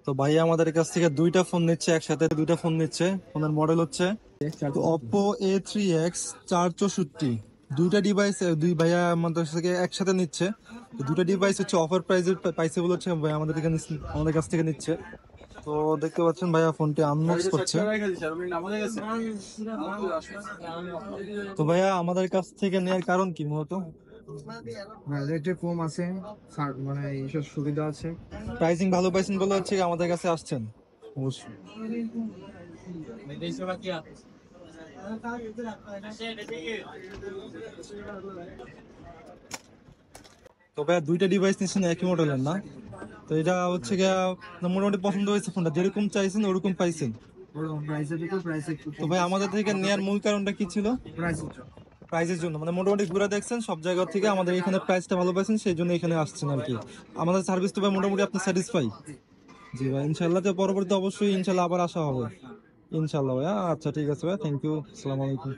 তো ভাইয়া আমাদের কাছ থেকে দুইটা ফোন নিচ্ছে, একসাথে দুইটা ফোন নিচ্ছে। ফোনের মডেল হচ্ছে ওপ্পো A3X 464। দুইটা ডিভাইস দুই ভাইয়া আমাদের থেকে একসাথে নিচ্ছে। তো দুইটা ডিভাইস হচ্ছে অফার প্রাইসে পাইছে বলে হচ্ছে ভাইয়া আমাদের কাছ থেকে নিচ্ছে। তো দেখতে পাচ্ছেন ভাইয়া ফোনটি আনবক্স করছে। তো ভাইয়া আমাদের কাছ থেকে নেওয়ার কারণ কি মূলত? রেটে কম আছে, মানে এইসব সুবিধা আছে। প্রাইসিং ভালো পাইছেন বলে হচ্ছে কি আমাদের কাছে আসছেন। অবশ্যই। তো ভাইয়া দুইটা ডিভাইস নিচ্ছেন একই মডেলের না? তো এটা হচ্ছে গিয়া মোটামুটি পছন্দ হয়েছে, ফোনটা যেরকম চাইছেন ওরকম পাইছেন? ওরকম প্রাইসের দিকে প্রাইস একটু তো কম ভাই বেশি। আমাদের থেকে নেয়ার মূল কারণটা কি ছিল? প্রাইসের জন্য। প্রাইসের জন্য, মানে মোটামুটি ঘুরে দেখছেন সব জায়গা থেকে, আমাদের এখানে প্রাইসটা ভালো পাইছেন সেই জন্য এখানে আসছেন আর কি। আমাদের সার্ভিস তো ভাই মোটামুটি আপনি স্যাটিসফাই? জি ভাই, ইনশাল্লাহ। তো পরবর্তীতে অবশ্যই ইনশাল্লাহ আবার আসা হবে ইনশাল্লাহ ভাইয়া। আচ্ছা ঠিক আছে ভাই, থ্যাংক ইউ, আসসালামু আলাইকুম।